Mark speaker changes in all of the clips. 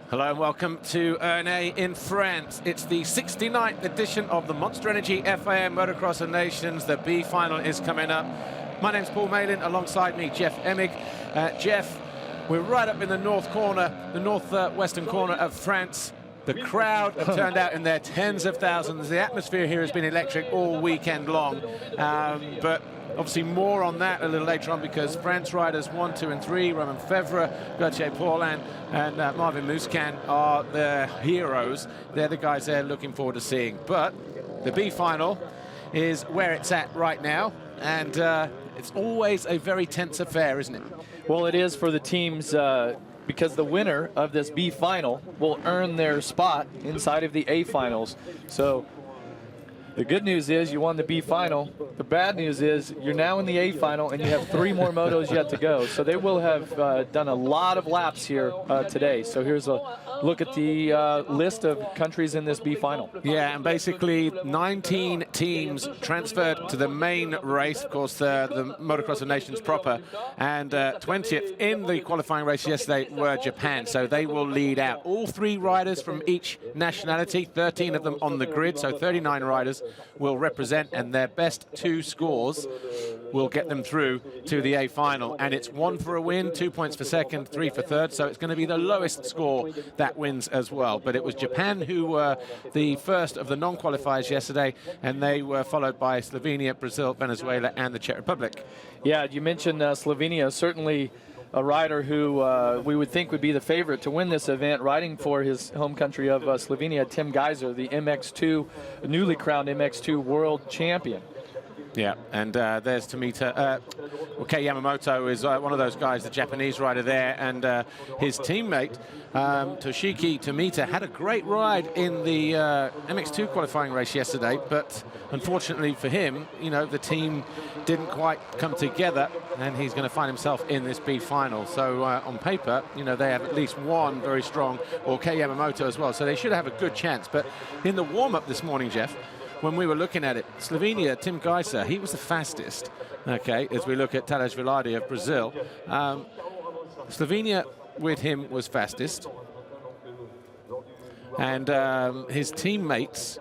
Speaker 1: Hello and welcome to ERNA in France. It's the 69th edition of the Monster Energy FIM Motocross of Nations. The B final is coming up. My name's Paul Malin, alongside me, Jeff Emig. Jeff, we're right up in the north corner, the northwestern corner of France. The crowd have turned out in their tens of thousands. The atmosphere here has been electric all weekend long. But obviously more on that a little later on, because France riders 1, 2, and 3, Romain Fevre, Gauthier Paulin, and Marvin Musquin are the heroes. They're the guys they're looking forward to seeing. But the B final is where it's at right now, and it's always a very tense affair, isn't it?
Speaker 2: Well, it is for the teams, because the winner of this B final will earn their spot inside of the A finals. So the good news is you won the B final. The bad news is you're now in the A final and you have 3 more motos yet to go. So they will have done a lot of laps here today. So here's a look at the list of countries in this B final.
Speaker 1: Yeah, and basically 19 teams transferred to the main race, of course, the Motocross of Nations proper, and 20th in the qualifying race yesterday were Japan. So they will lead out. All 3 riders from each nationality, 13 of them on the grid, so 39 riders will represent, and their best 2 scores will get them through to the A final. And it's 1 for a win, 2 points for second, 3 for third, so it's going to be the lowest score that wins as well. But it was Japan who were the first of the non-qualifiers yesterday, and they were followed by Slovenia, Brazil, Venezuela, and the Czech Republic.
Speaker 2: Yeah, you mentioned Slovenia, certainly a rider who we would think would be the favorite to win this event, riding for his home country of Slovenia, Tim Geiser, the MX2, newly crowned MX2 world champion.
Speaker 1: Yeah, and there's Tomita. Okay, Yamamoto is one of those guys, the Japanese rider there, and his teammate, Toshiki Tomita, had a great ride in the MX2 qualifying race yesterday, but unfortunately for him, you know, the team didn't quite come together, and he's going to find himself in this B final. So on paper, you know, they have at least one very strong, or Kei Yamamoto as well, so they should have a good chance. But in the warm-up this morning, Jeff, when we were looking at it, Slovenia, Tim Geiser, he was the fastest, okay, as we look at Tadej Velarde of Brazil. Slovenia with him was fastest. And his teammates,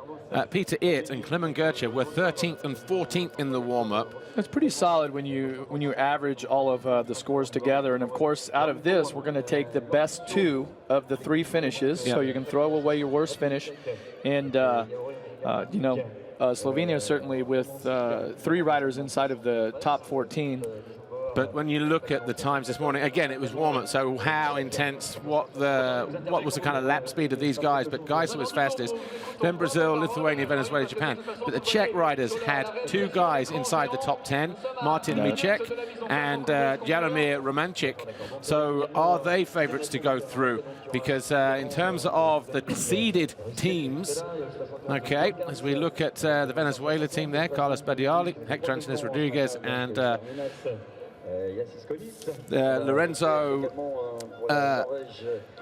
Speaker 1: Peter Eert and Clement Gertje, were 13th and 14th in the warm-up.
Speaker 2: It's pretty solid when you average all of the scores together. And of course, out of this, we're going to take the best 2 of the 3 finishes. Yep. So you can throw away your worst finish. And you know, Slovenia certainly with 3 riders inside of the top 14.
Speaker 1: But when you look at the times this morning, again, it was warm-up, so how intense, what was the kind of lap speed of these guys? But Geiser was fastest, then Brazil, Lithuania, Venezuela, Japan. But the Czech riders had 2 guys inside the top 10, Martin Micek and Jaromir Romanchik. So are they favorites to go through? Because in terms of the seeded teams, okay, as we look at the Venezuela team there, Carlos Badiali, Hector Antonis Rodriguez, and Lorenzo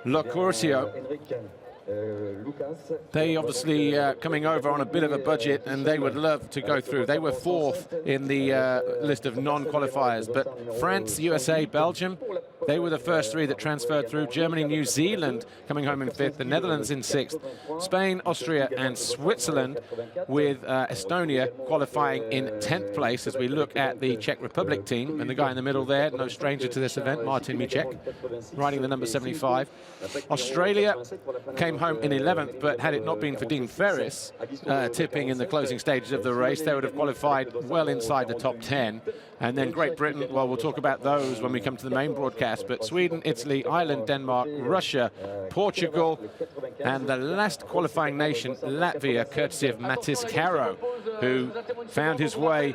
Speaker 1: Locurcio. They obviously coming over on a bit of a budget, and they would love to go through. They were 4th in the list of non-qualifiers, but France, USA, Belgium, they were the first 3 that transferred through. Germany, New Zealand coming home in 5th, the Netherlands in 6th, Spain, Austria, and Switzerland, with Estonia qualifying in 10th place. As we look at the Czech Republic team, and the guy in the middle there, no stranger to this event, Martin Micek, riding the number 75. Australia came home in 11th, but had it not been for Dean Ferris tipping in the closing stages of the race, they would have qualified well inside the top 10. And then Great Britain, well, we'll talk about those when we come to the main broadcast, but Sweden, Italy, Ireland, Denmark, Russia, Portugal, and the last qualifying nation, Latvia, courtesy of Matis Caro, who found his way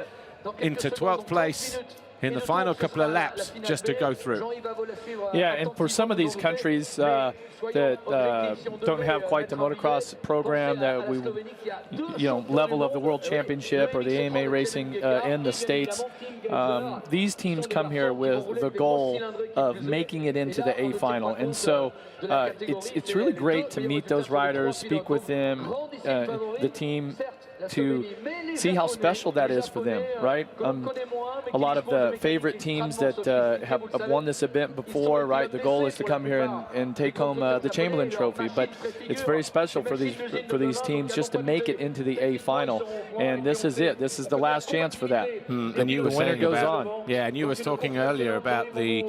Speaker 1: into 12th place in the final couple of laps just to go through.
Speaker 2: Yeah, and for some of these countries that don't have quite the motocross program that we, you know, level of the World Championship or the AMA racing in the States, these teams come here with the goal of making it into the A final. And so it's really great to meet those riders, speak with them, the team, to see how special that is for them, right? A lot of the favorite teams that have won this event before, right? The goal is to come here and take home the Chamberlain Trophy, but it's very special for these teams just to make it into the A final, and this is it. This is the last chance for that.
Speaker 1: And you were
Speaker 2: the winner
Speaker 1: saying
Speaker 2: goes
Speaker 1: about,
Speaker 2: on.
Speaker 1: Yeah, and you were talking earlier about the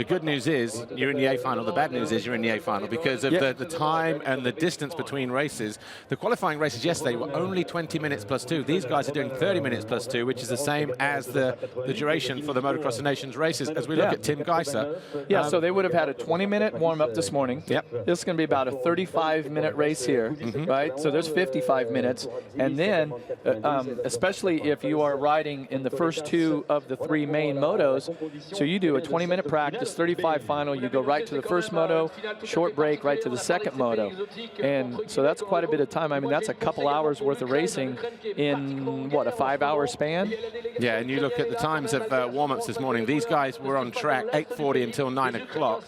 Speaker 1: good news is you're in the A final. The bad news is you're in the A final because of the time and the distance between races. The qualifying races yesterday were only 20 minutes plus 2. These guys are doing 30 minutes plus 2, which is the same as the duration for the Motocross of Nations races. As we look at Tim Geiser.
Speaker 2: Yeah, so they would have had a 20-minute warm-up this morning.
Speaker 1: Yep.
Speaker 2: This is going to be about a 35-minute race here, right? So there's 55 minutes. And then, especially if you are riding in the first 2 of the 3 main motos, so you do a 20-minute practice, 35 final, you go right to the first moto, short break, right to the second moto. And so that's quite a bit of time. I mean, that's a couple hours worth of racing in, what, a 5-hour span?
Speaker 1: Yeah, and you look at the times of warm-ups this morning. These guys were on track 8:40 until 9 o'clock.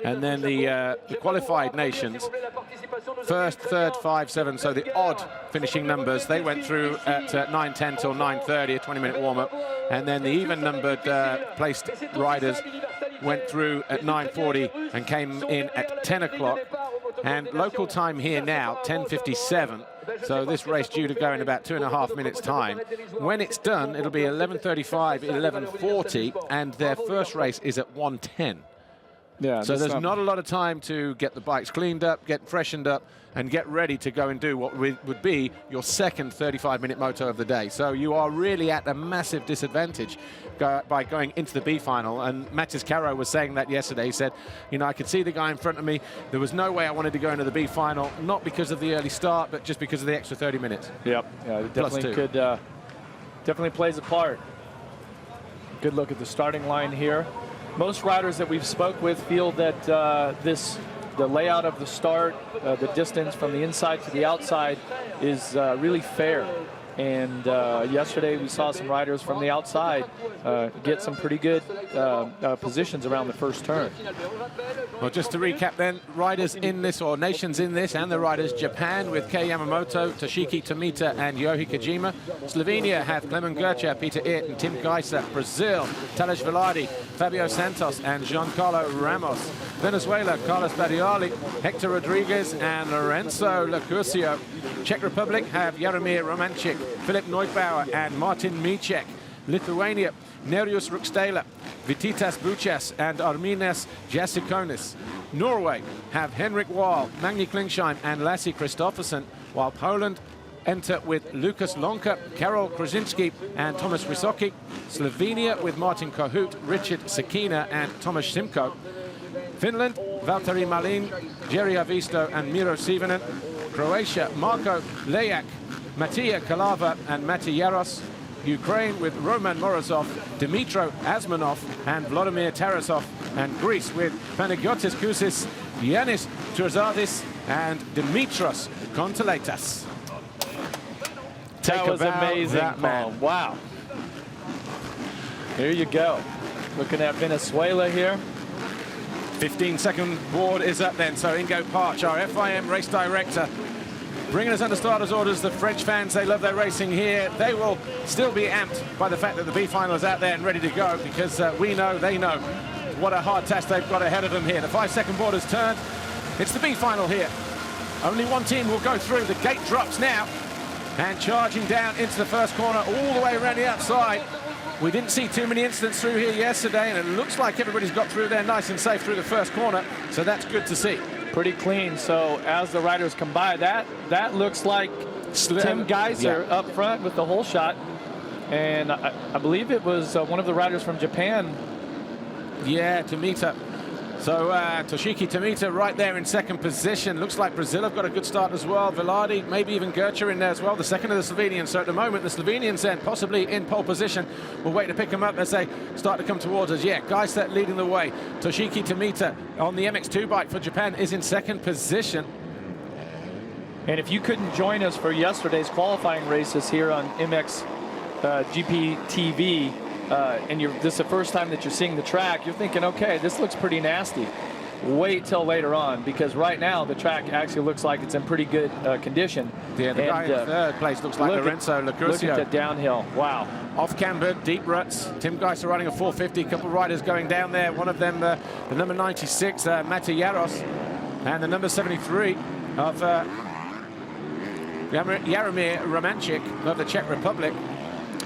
Speaker 1: And then the qualified nations, first, third, 5, 7, so the odd finishing numbers, they went through at 9:10 till 9:30, a 20-minute warm-up. And then the even-numbered placed riders went through at 9:40 and came in at 10 o'clock. And local time here now, 10:57. So this race due to go in about 2.5 minutes time. When it's done, it'll be 11:35, 11:40, and their first race is at 1:10.
Speaker 2: Yeah.
Speaker 1: So there's not a lot of time to get the bikes cleaned up, get freshened up, and get ready to go and do what would be your second 35-minute moto of the day. So you are really at a massive disadvantage by going into the B final. And Matis Caro was saying that yesterday. He said, I could see the guy in front of me. There was no way I wanted to go into the B final, not because of the early start, but just because of the extra 30 minutes.
Speaker 2: Yep. Yeah, it definitely could, definitely plays a part. Good look at the starting line here. Most riders that we've spoke with feel that the layout of the start, the distance from the inside to the outside is really fair. And yesterday we saw some riders from the outside get some pretty good positions around the first turn.
Speaker 1: Well, just to recap then, riders in this, or nations in this, and the riders: Japan with Kei Yamamoto, Toshiki Tomita, and Yohei Kojima. Slovenia have Clement Gercha, Peter Eert, and Tim Geiser. Brazil, Tadej Velarde, Fabio Santos, and Giancarlo Ramos. Venezuela, Carlos Badiali, Hector Rodriguez, and Lorenzo Lacurcio. Czech Republic have Jaromir Romanchik, Filip Neubauer, and Martin Micek. Lithuania, Nerijus Rukstela, Vititas Buchas, and Arminas Jasikonis. Norway have Henrik Wahl, Magni Klingsheim, and Lasse Kristoffersen, while Poland enter with Lukas Lonka, Karol Krasinski, and Thomas Wysoki. Slovenia with Martin Kohut, Richard Sekina, and Tomasz Simko. Finland, Valtteri Malin, Jerry Avisto, and Miro Sivanen. Croatia, Marko Lejak, Matija Kalava, and Mati Yaros. Ukraine with Roman Morozov, Dimitro Asmanov, and Vladimir Tarasov. And Greece with Panagiotis Kousis, Yanis Turzadis, and Dimitros Konteletas.
Speaker 2: That was amazing, Paul. Wow. Here you go. Looking at Venezuela here.
Speaker 1: 15-second board is up then. So Ingo Parch, our FIM race director, bringing us under starters orders. The French fans, they love their racing here. They will still be amped by the fact that the B final is out there and ready to go, because we know, they know what a hard task they've got ahead of them here. The 5-second board has turned. It's the B final here. Only one team will go through. The gate drops now, and charging down into the first corner all the way around the outside. We didn't see too many incidents through here yesterday, and it looks like everybody's got through there nice and safe through the first corner, so that's good to see.
Speaker 2: Pretty clean. So as the riders come by, that looks like Tim Geiser up front with the whole shot, and I believe it was one of the riders from Japan.
Speaker 1: Yeah, Tomita. So Toshiki Tomita right there in second position. Looks like Brazil have got a good start as well. Velarde, maybe even Gercha in there as well, the second of the Slovenians. So at the moment, the Slovenians then possibly in pole position. We'll wait to pick them up as they start to come towards us. Yeah, Geiser leading the way. Toshiki Tomita on the MX2 bike for Japan is in second position.
Speaker 2: And if you couldn't join us for yesterday's qualifying races here on MXGP TV, and this is the first time that you're seeing the track, you're thinking, okay, this looks pretty nasty. wait till later on, because right now the track actually looks like it's in pretty good condition.
Speaker 1: Yeah, the guy in third place looks like Lorenzo Lacurcio.
Speaker 2: Look at the downhill. Wow.
Speaker 1: Off camber, deep ruts. Tim Geiser running a 450. A couple of riders going down there. One of them, the number 96, Mate Jaros, and the number 73 of Jaromir Romanchik of the Czech Republic.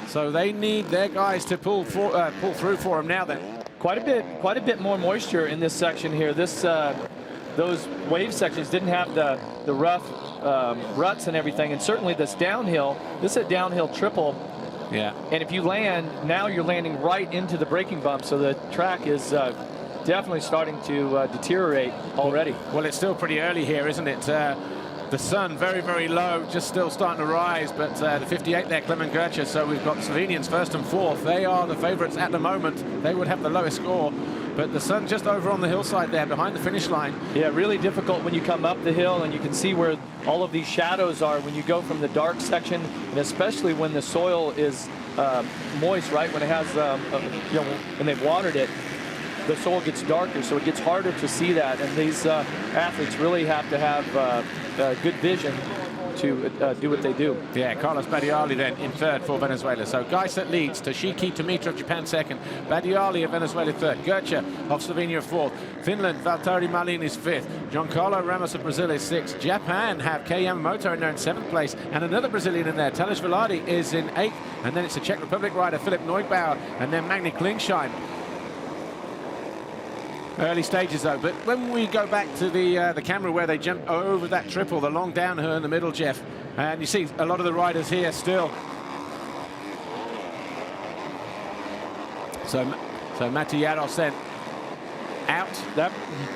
Speaker 1: So they need their guys to pull through for them now. Then
Speaker 2: quite a bit more moisture in this section here. Those wave sections didn't have the rough ruts and everything, and certainly this downhill. This is a downhill triple.
Speaker 1: Yeah.
Speaker 2: And if you land, now you're landing right into the braking bump, so the track is definitely starting to deteriorate already.
Speaker 1: Well, it's still pretty early here, isn't it? The sun very, very low, just still starting to rise, but the 58 there, Clement Gertje. So we've got Slovenians first and fourth. They are the favorites at the moment. They would have the lowest score, but the sun just over on the hillside there behind the finish line.
Speaker 2: Yeah, really difficult when you come up the hill, and you can see where all of these shadows are when you go from the dark section, and especially when the soil is moist, right? When it has, when they've watered it, the soil gets darker, so it gets harder to see that. And these athletes really have to have good vision to do what they do.
Speaker 1: Yeah, Carlos Badiali then in third for Venezuela. So Geiser leads, Toshiki Tomita of Japan second, Badiali of Venezuela third, Gertje of Slovenia fourth, Finland, Valtteri Malin is fifth, Giancarlo Ramos of Brazil is sixth, Japan have Kei Yamamoto in there in seventh place, and another Brazilian in there, Talis Velarde is in eighth, and then it's a Czech Republic rider, Philip Neubauer, and then Magni Klingsheim. Early stages though, but when we go back to the camera where they jump over that triple, the long downhill in the middle, Jeff, and you see a lot of the riders here still. So Mate Jaros then out.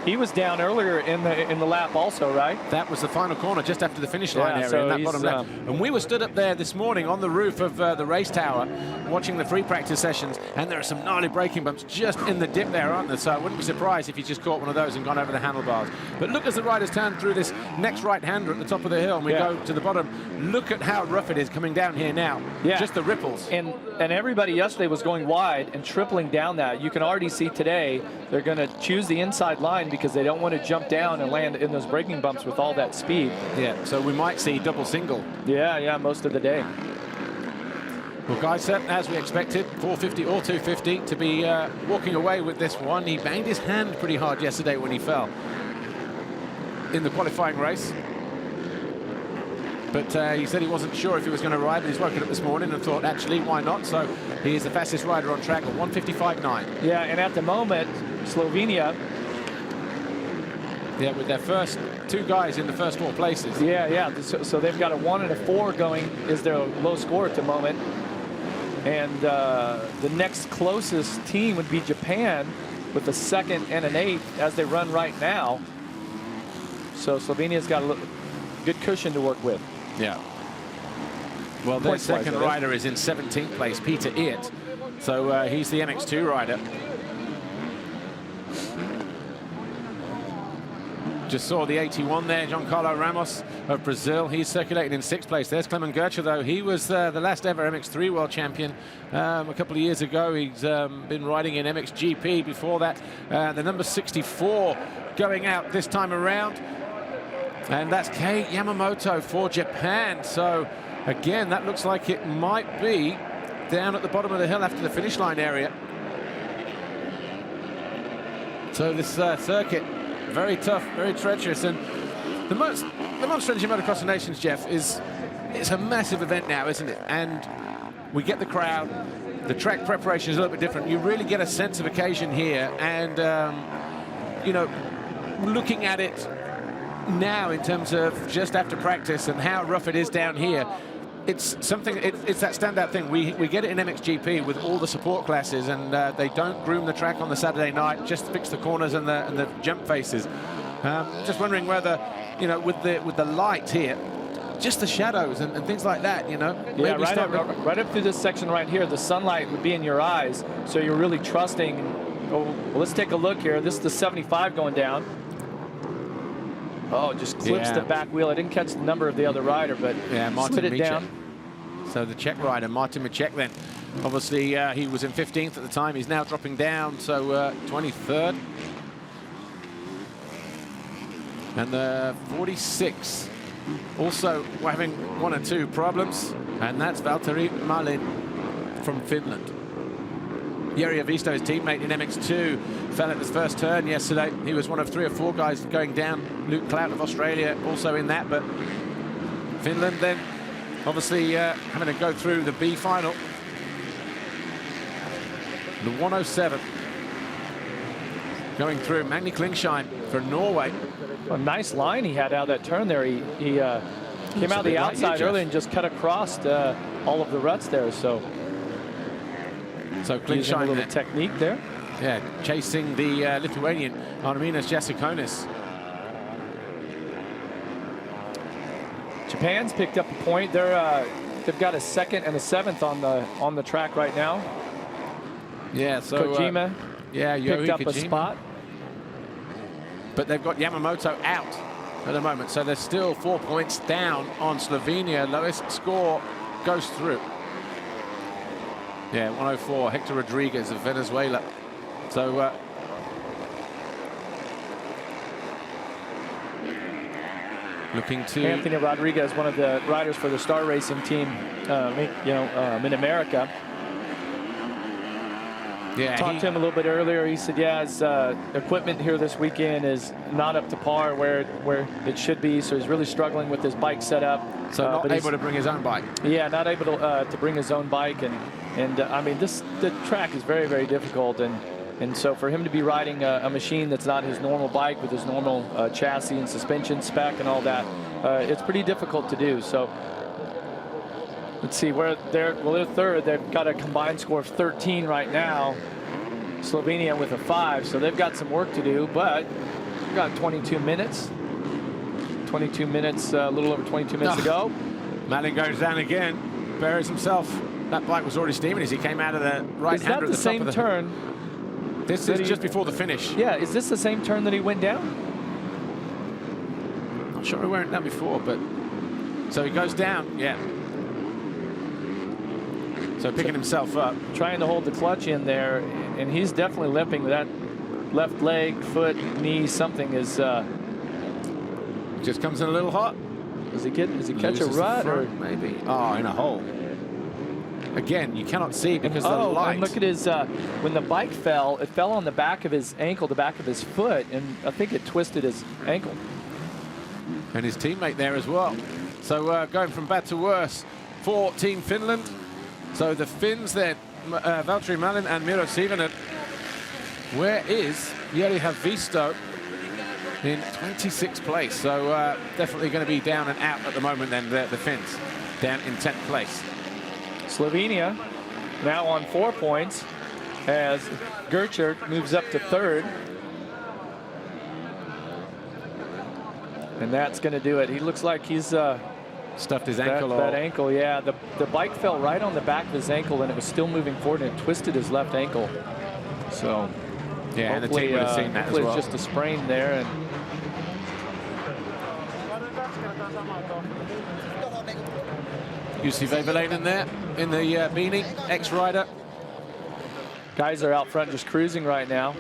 Speaker 2: He was down earlier in the lap also, right?
Speaker 1: That was the final corner just after the finish line area,
Speaker 2: so
Speaker 1: in that bottom left. And we were stood up there this morning on the roof of the race tower watching the free practice sessions, and there are some gnarly braking bumps just in the dip there, aren't there? So I wouldn't be surprised if you just caught one of those and gone over the handlebars. But look as the riders turn through this next right-hander at the top of the hill, and we go to the bottom. Look at how rough it is coming down here now.
Speaker 2: Yeah.
Speaker 1: Just the ripples.
Speaker 2: And everybody yesterday was going wide and tripling down that. You can already see today they're going to choose the inside line because they don't want to jump down and land in those braking bumps with all that speed.
Speaker 1: Yeah, so we might see double single.
Speaker 2: Yeah, most of the day.
Speaker 1: Well, Geiser, as we expected, 450 or 250 to be walking away with this one. He banged his hand pretty hard yesterday when he fell in the qualifying race. But he said he wasn't sure if he was going to ride, but he's woken up this morning and thought, actually, why not? So he is the fastest rider on track at 1:55.9.
Speaker 2: Yeah, and at the moment, Slovenia.
Speaker 1: Yeah, with their first two guys in the first four places.
Speaker 2: Yeah. So they've got a 1 and a 4 going is their low score at the moment. And the next closest team would be Japan with a 2nd and an 8th as they run right now. So Slovenia's got a good cushion to work with.
Speaker 1: Yeah. Well, their second rider is in 17th place, Peter Eert. So he's the MX2 rider. Just saw the 81 there, Giancarlo Ramos of Brazil. He's circulating in 6th place. There's Clement Gertje, though. He was the last ever MX3 world champion a couple of years ago. He's been riding in MXGP before that. The number 64 going out this time around. And that's Kei Yamamoto for Japan. So, again, that looks like it might be down at the bottom of the hill after the finish line area. So this circuit, very tough, very treacherous. And the Monster Energy Motocross of Nations, Jeff, it's a massive event now, isn't it? And we get the crowd. The track preparation is a little bit different. You really get a sense of occasion here. And, you know, looking at it now in terms of just after practice and how rough it is down here, it's something, it's that standout thing. We get it in MXGP with all the support classes, and they don't groom the track on the Saturday night, just fix the corners and the jump faces. Just wondering whether, you know, with the light here, just the shadows and things like that, you know.
Speaker 2: Yeah, right up through this section right here, the sunlight would be in your eyes, so you're really trusting. Oh, well, let's take a look here. This is the 75 going down. Oh, just clips the back wheel. I didn't catch the number of the other rider, but slid it down.
Speaker 1: So the Czech rider, Martin Micek, then. Obviously, he was in 15th at the time. He's now dropping down, so 23rd. And the 46 also having 1 or 2 problems, and that's Valtteri Malin from Finland. Jari Avisto, his teammate in MX2, fell at his first turn yesterday. He was one of 3 or 4 guys going down. Luke Clout of Australia also in that, but Finland then obviously having to go through the B final. The 107 going through. Magni Klingshine for Norway.
Speaker 2: A nice line he had out of that turn there. He came out the outside early and just cut across all of the ruts there. So
Speaker 1: Klingshine,
Speaker 2: a little technique there.
Speaker 1: Yeah, chasing the Lithuanian Arminas Jasikonis.
Speaker 2: Japan's picked up a point. They've got a 2nd and a 7th on the track right now.
Speaker 1: Yeah, so
Speaker 2: Kojima picked up a spot.
Speaker 1: But they've got Yamamoto out at the moment, so they're still 4 points down on Slovenia. Lowest score goes through. Yeah, 104, Hector Rodriguez of Venezuela. So looking to
Speaker 2: Anthony Rodriguez, one of the riders for the Star Racing team, in America.
Speaker 1: Yeah,
Speaker 2: talked to him a little bit earlier. He said, yeah, his equipment here this weekend is not up to par where it should be, so he's really struggling with his bike setup.
Speaker 1: So not able to bring his own bike.
Speaker 2: Yeah, not able to bring his own bike, and I mean, the track is very, very difficult, and so for him to be riding a machine that's not his normal bike with his normal chassis and suspension spec and all that, it's pretty difficult to do. So let's see where they're 3rd. They've got a combined score of 13 right now. Slovenia with a 5, so they've got some work to do, but we've got 22 minutes. 22 minutes, a little over 22 minutes to go.
Speaker 1: Malin goes down again, buries himself. That bike was already steaming as he came out of the right hander at the top of the
Speaker 2: turn?
Speaker 1: This is just before the finish.
Speaker 2: Yeah, is this the same turn that he went down?
Speaker 1: Not sure he went down before, but so he goes down, yeah. So picking himself up.
Speaker 2: Trying to hold the clutch in there, and he's definitely limping. That left leg, foot, knee, something is...
Speaker 1: just comes in a little hot.
Speaker 2: Does he catch a rut? Or
Speaker 1: maybe. Oh, in a hole. Again, you cannot see because of the light.
Speaker 2: And look at his, when the bike fell, it fell on the back of his ankle, the back of his foot, and I think it twisted his ankle.
Speaker 1: And his teammate there as well. So going from bad to worse for Team Finland. So the Finns then, Valtteri Malin and Miro Sievonen. Where is Jari Havisto in 26th place? So definitely going to be down and out at the moment then, the Finns, down in 10th place.
Speaker 2: Slovenia now on 4 points as Gertcher moves up to 3rd. And that's going to do it. He looks like he's
Speaker 1: stuffed his ankle.
Speaker 2: That ankle, yeah. The bike fell right on the back of his ankle, and it was still moving forward, and it twisted his left ankle. So,
Speaker 1: yeah, and the team would have seen that as well.
Speaker 2: It's just a sprain there. And
Speaker 1: Jussi Vehviläinen there in the beanie, ex-rider.
Speaker 2: Guys are out front just cruising right now.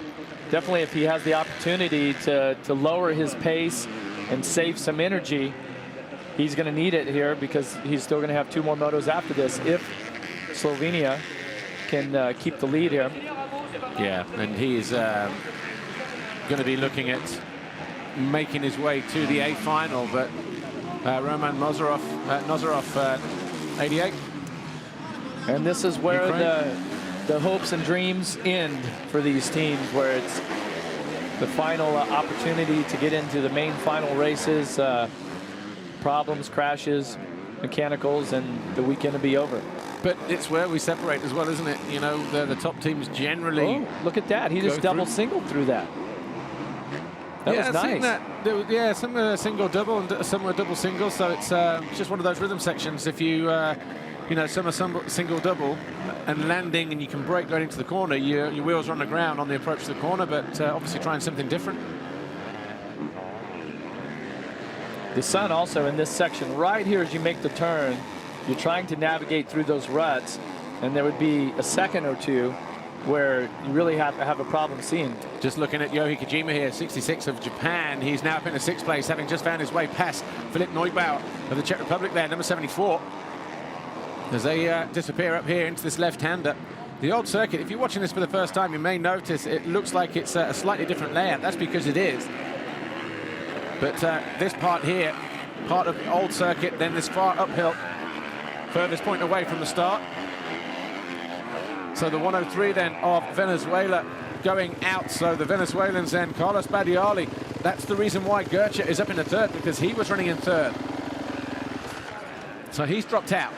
Speaker 2: Definitely, if he has the opportunity to lower his pace and save some energy, he's going to need it here because he's still going to have 2 more motos after this if Slovenia can keep the lead here.
Speaker 1: Yeah, and he's going to be looking at making his way to the A final, but Roman Nozorov 88.
Speaker 2: And this is where the hopes and dreams end for these teams, where it's the final opportunity to get into the main final races. Problems, crashes, mechanicals, and the weekend will be over.
Speaker 1: But it's where we separate as well, isn't it? You know, the top teams generally.
Speaker 2: Oh, look at that. He just double singled through that. That was nice.
Speaker 1: Some were single double and some were double single, so it's just one of those rhythm sections. If you some are single double and landing and you can brake going into the corner, your wheels are on the ground on the approach to the corner, but obviously trying something different.
Speaker 2: The sun also in this section right here as you make the turn, you're trying to navigate through those ruts, and there would be a second or two where you really have to have a problem seeing.
Speaker 1: Just looking at Yohei Kojima here, 66 of Japan. He's now up in the 6th place, having just found his way past Philipp Neubauer of the Czech Republic there, number 74. As they disappear up here into this left-hander. The old circuit, if you're watching this for the first time, you may notice it looks like it's a slightly different layout. That's because it is. But this part here, part of the old circuit, then this far uphill, furthest point away from the start. So the 103 then of Venezuela going out. So the Venezuelans then, Carlos Badiali, that's the reason why Goethe is up in the 3rd, because he was running in 3rd. So he's dropped out.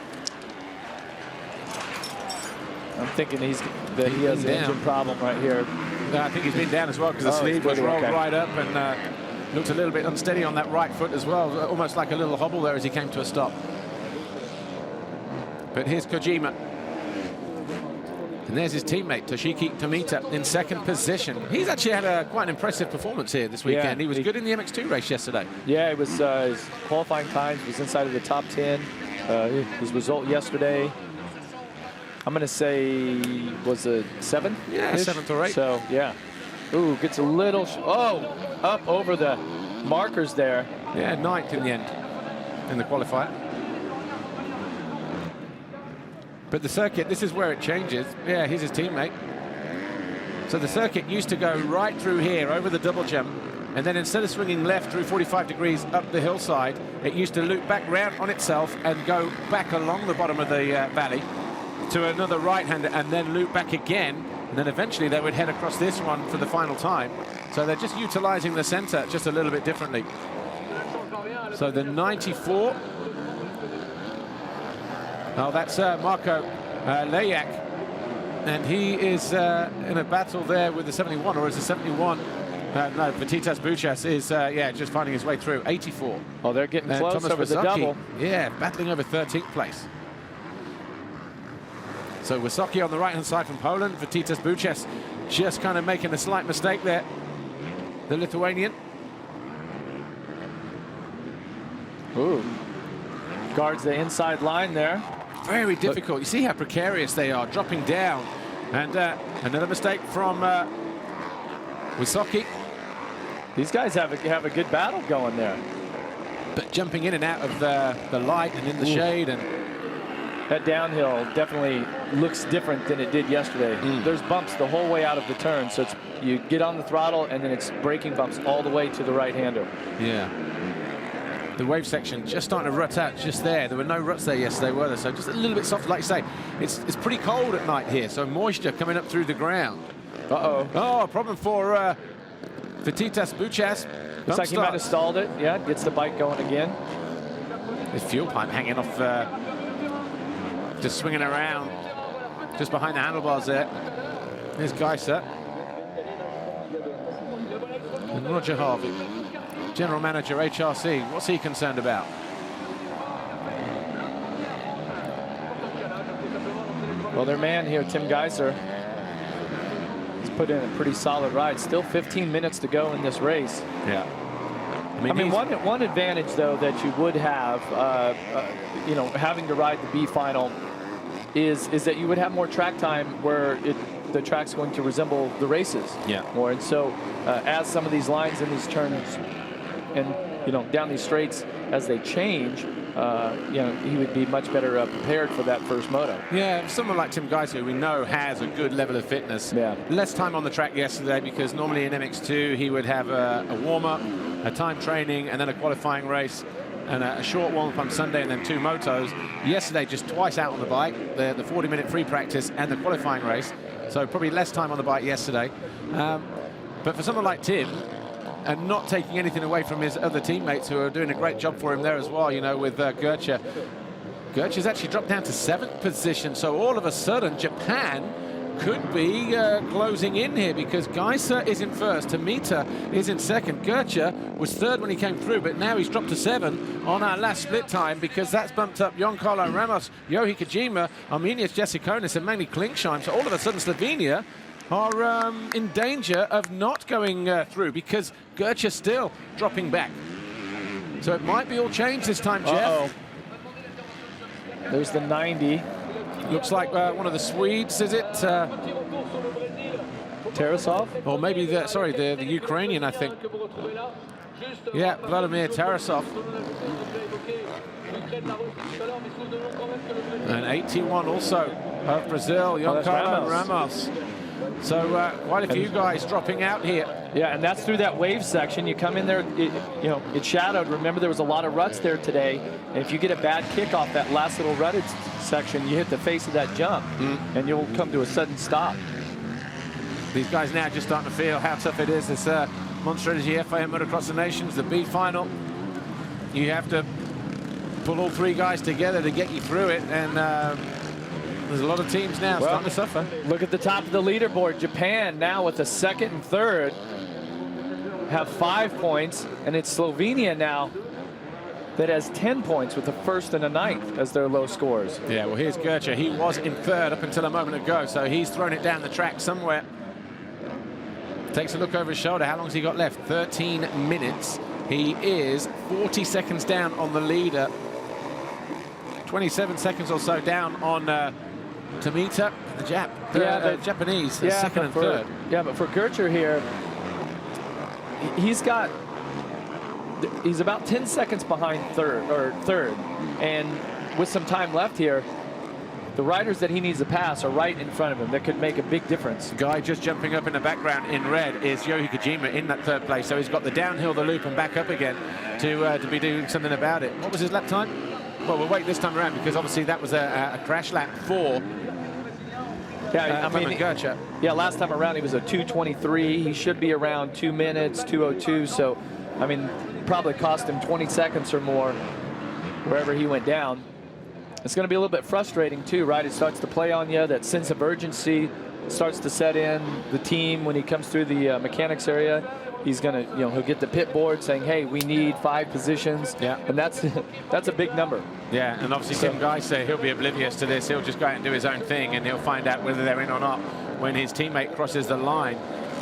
Speaker 1: I'm
Speaker 2: thinking he has an engine problem right here.
Speaker 1: I think he's been down as well because the sleeve was rolled right up and looked a little bit unsteady on that right foot as well, almost like a little hobble there as he came to a stop. But here's Kojima. And there's his teammate, Toshiki Tomita, in 2nd position. He's actually had quite an impressive performance here this weekend.
Speaker 2: Yeah,
Speaker 1: he was good in the MX2 race yesterday.
Speaker 2: Yeah, it was his qualifying times was inside of the top 10. His result yesterday, I'm going to say, was a 7?
Speaker 1: Yeah, 7th or 8th.
Speaker 2: So, yeah. Ooh, gets a little, up over the markers there.
Speaker 1: Yeah, 9th in the end, in the qualifier. But the circuit, this is where it changes. Yeah, here's his teammate. So the circuit used to go right through here, over the double jump, and then instead of swinging left through 45 degrees up the hillside, it used to loop back round on itself and go back along the bottom of the valley to another right-hander and then loop back again, and then eventually they would head across this one for the final time. So they're just utilizing the center just a little bit differently. So the 94. Oh, that's Marco Leyak, and he is in a battle there with the 71, or is the 71? No, Vatitas Buchas is, just finding his way through. 84.
Speaker 2: Oh, they're getting close
Speaker 1: Thomas
Speaker 2: over
Speaker 1: Wasaki,
Speaker 2: the double.
Speaker 1: Yeah, battling over 13th place. So Wasaki on the right-hand side from Poland. Vatitas Buchas just kind of making a slight mistake there. The Lithuanian.
Speaker 2: Ooh. Guards the inside line there.
Speaker 1: Very difficult. You see how precarious they are, dropping down. And another mistake from Wasaki.
Speaker 2: These guys have a good battle going there.
Speaker 1: But jumping in and out of the light and in the shade. And
Speaker 2: that downhill definitely looks different than it did yesterday. There's bumps the whole way out of the turn. So you get on the throttle and then it's braking bumps all the way to the right-hander.
Speaker 1: Yeah. The wave section just starting to rut out just there. There were no ruts there yesterday, were there? So just a little bit soft, like you say. It's pretty cold at night here, so moisture coming up through the ground.
Speaker 2: Uh-oh.
Speaker 1: Oh, a problem for Vatitas Buchas.
Speaker 2: Looks like he might have stalled it. Yeah, gets the bike going again.
Speaker 1: His fuel pipe hanging off, just swinging around, just behind the handlebars there. Here's Geiser. And Roger Harvey, General Manager, HRC. What's he concerned about?
Speaker 2: Well, their man here, Tim Geiser, has put in a pretty solid ride. Still 15 minutes to go in this race.
Speaker 1: Yeah.
Speaker 2: I mean one advantage, though, that you would have, having to ride the B final is that you would have more track time where the track's going to resemble the races more. And so as some of these lines in these turns and, down these straights, as they change, he would be much better prepared for that first moto. Yeah,
Speaker 1: someone like Tim Geiser, who we know has a good level of fitness. Yeah. Less time on the track yesterday because normally in MX2 he would have a warm-up, a time training, and then a qualifying race, and a short warm-up on Sunday, and then 2 motos. Yesterday, just twice out on the bike, the 40-minute free practice and the qualifying race. So probably less time on the bike yesterday. But for someone like Tim, and not taking anything away from his other teammates who are doing a great job for him there as well, with Goethe. Goethe's actually dropped down to 7th position, so all of a sudden Japan could be closing in here because Geiser is in 1st, Tomita is in 2nd, Goethe was 3rd when he came through, but now he's dropped to 7 on our last split time because that's bumped up Giancarlo Ramos, Yohei Kojima, Arminius Jessikonis, and mainly Klingsheim. So all of a sudden Slovenia are in danger of not going through because Goethe still dropping back. So it might be all changed this time, Jeff.
Speaker 2: There's the 90.
Speaker 1: Looks like one of the Swedes, is it?
Speaker 2: Tarasov?
Speaker 1: Or maybe the Ukrainian, I think. Yeah, Vladimir Tarasov. And 81 also of Brazil, Giancarlo Ramos. So quite a few guys dropping out here.
Speaker 2: Yeah, and that's through that wave section. You come in there, it's shadowed. Remember, there was a lot of ruts there today. And if you get a bad kick off that last little rutted section, you hit the face of that jump, and you'll come to a sudden stop.
Speaker 1: These guys now just starting to feel how tough it is. This Monster Energy FIM Motocross of Nations, the B final. You have to pull all three guys together to get you through it, and there's a lot of teams now starting to suffer.
Speaker 2: Look at the top of the leaderboard. Japan now with the second and third have 5 points, and it's Slovenia now that has 10 points with the first and the ninth as their low scores.
Speaker 1: Yeah, well, here's Gertcher. He was in third up until a moment ago, so he's thrown it down the track somewhere. Takes a look over his shoulder. How long has he got left? 13 minutes. He is 40 seconds down on the leader. 27 seconds or so down on Tomita, the Japanese, second and third.
Speaker 2: Yeah, but for Gertcher here, he's about 10 seconds behind third. And with some time left here, the riders that he needs to pass are right in front of him. That could make a big difference.
Speaker 1: Guy just jumping up in the background in red is Yohei Kojima in that third place. So he's got the downhill, the loop, and back up again to be doing something about it. What was his lap time? Well, we'll wait this time around because obviously that was a crash lap for Gertcher.
Speaker 2: Yeah, last time around he was a 2:23. He should be around 2 minutes, 2:02. So, I mean, probably cost him 20 seconds or more wherever he went down. It's going to be a little bit frustrating too, right? It starts to play on you. That sense of urgency starts to set in. The team, when he comes through the mechanics area, he's going to, he'll get the pit board saying, "Hey, we need 5 positions."
Speaker 1: Yeah,
Speaker 2: and that's a big number.
Speaker 1: Yeah, and obviously Tim Guy say he'll be oblivious to this. He'll just go out and do his own thing, and he'll find out whether they're in or not when his teammate crosses the line.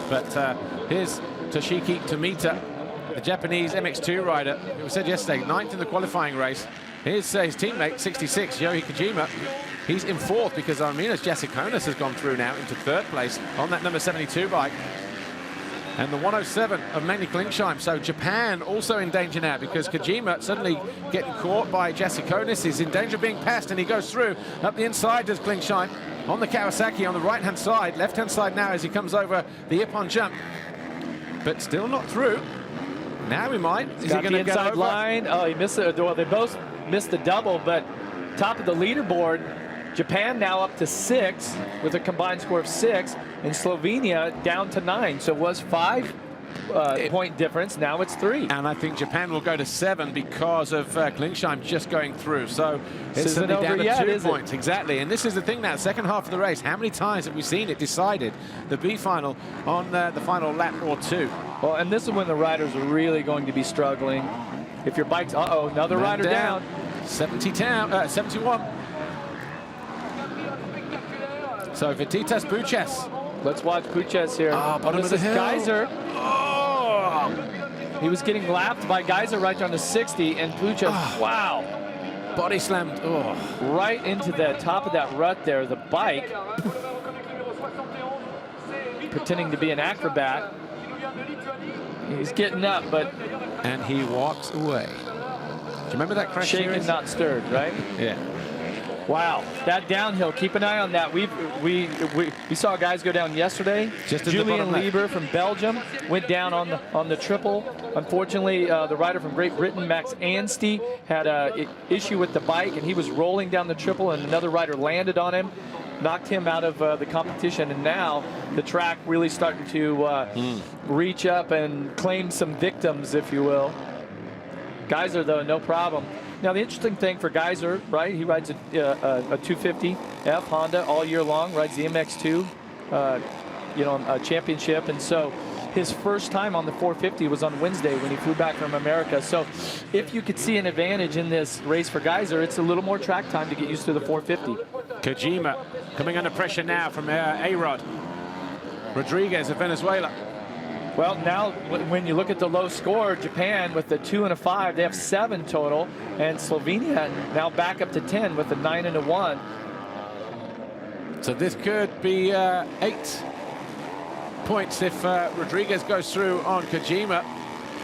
Speaker 1: But here's Toshiki Tomita, the Japanese MX2 rider, who said yesterday 9th in the qualifying race. Here's his teammate, 66, Yohei Kojima. He's in 4th because Arminas Jasikonis has gone through now into 3rd place on that number 72 bike. And the 107 of Magny Klingsheim. So Japan also in danger now because Kojima suddenly getting caught by Jasikonis. He's in danger of being passed, and he goes through. Up the inside does Klingsheim on the Kawasaki on the right-hand side. Left-hand side now as he comes over the Ippon jump. But still not through. Now he might. Is he going to get over?
Speaker 2: Line. Oh, he missed it. Well, they both missed the double, but top of the leaderboard, Japan now up to 6 with a combined score of 6, and Slovenia down to 9. So it was 5 point difference. Now it's 3.
Speaker 1: And I think Japan will go to 7 because of Klingsheim just going through. So it's suddenly down to 2 points. Exactly. And this is the thing now, second half of the race. How many times have we seen it decided, the B final, on the final lap or 2?
Speaker 2: Well, and this is when the riders are really going to be struggling. If your bike's, another rider down.
Speaker 1: 71. So Vititas Buches.
Speaker 2: Let's watch Buches here.
Speaker 1: Bottom of the hill.
Speaker 2: Geyser. He was getting lapped by Geyser right down to 60, and Buches, wow.
Speaker 1: Body slammed.
Speaker 2: Right into the top of that rut there, the bike. Pretending to be an acrobat. He's getting up,
Speaker 1: and he walks away. Do you remember that crash?
Speaker 2: Shaken, not stirred, right?
Speaker 1: Yeah.
Speaker 2: Wow, that downhill. Keep an eye on that. We saw guys go down yesterday. Julian Lieber from Belgium went down on the triple. Unfortunately, the rider from Great Britain, Max Anstey, had an issue with the bike, and he was rolling down the triple, and another rider landed on him, knocked him out of the competition, and now the track really starting to reach up and claim some victims, if you will. Geyser, though, no problem. Now, the interesting thing for Geyser, right, he rides a 250F Honda all year long, rides the MX2, championship, and so his first time on the 450 was on Wednesday when he flew back from America. So if you could see an advantage in this race for Geyser, it's a little more track time to get used to the 450.
Speaker 1: Kojima coming under pressure now from A-Rod. Rodriguez of Venezuela.
Speaker 2: Well, now when you look at the low score, Japan with the 2 and a 5, they have 7 total, and Slovenia now back up to 10 with the 9 and a 1.
Speaker 1: So this could be 8 points if Rodriguez goes through on Kojima.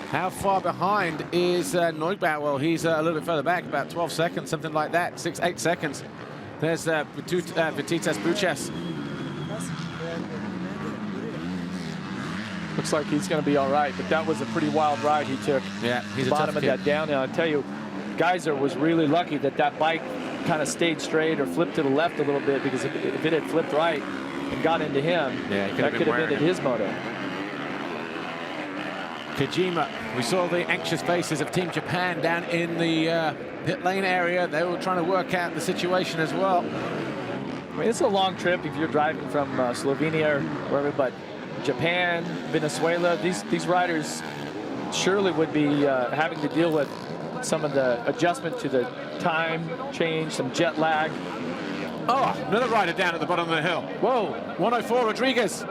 Speaker 1: How far behind is Neubauer? Well, he's a little bit further back, about 12 seconds, something like that, 8 seconds. There's Vititas Buches.
Speaker 2: Looks like he's going to be all right, but that was a pretty wild ride he took.
Speaker 1: Yeah, he's
Speaker 2: the
Speaker 1: a
Speaker 2: bottom
Speaker 1: tough
Speaker 2: of
Speaker 1: kid.
Speaker 2: that down. And I'll tell you, Geyser was really lucky that that bike kind of stayed straight or flipped to the left a little bit, because if it had flipped right and got into him,
Speaker 1: yeah,
Speaker 2: that could have ended his moto.
Speaker 1: Kojima, we saw the anxious faces of Team Japan down in the pit lane area. They were trying to work out the situation as well.
Speaker 2: I mean, it's a long trip if you're driving from Slovenia or wherever, but Japan, Venezuela, these riders surely would be having to deal with some of the adjustment to the time change, some jet lag.
Speaker 1: Oh, another rider down at the bottom of the hill.
Speaker 2: Whoa.
Speaker 1: 104 Rodriguez.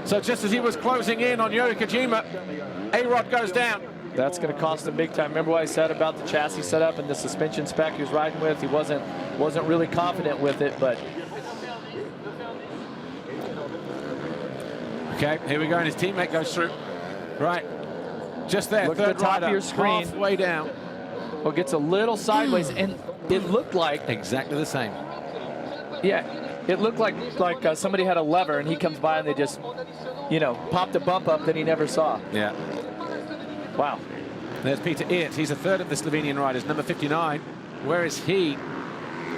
Speaker 1: So just as he was closing in on Yuri Kojima, A-Rod goes down.
Speaker 2: That's going to cost him big time. Remember what I said about the chassis setup and the suspension spec he was riding with? He wasn't really confident with it, but...
Speaker 1: Okay, here we go, and his teammate goes through. Right, just there,
Speaker 2: look at the top
Speaker 1: rider,
Speaker 2: of your screen.
Speaker 1: halfway down.
Speaker 2: Well, gets a little sideways, and it looked like...
Speaker 1: Exactly the same.
Speaker 2: Yeah, it looked like somebody had a lever, and he comes by, and they just, you know, popped a bump up that he never saw.
Speaker 1: Yeah.
Speaker 2: Wow.
Speaker 1: There's Peter Eert. He's a third of the Slovenian riders, number 59. Where is he?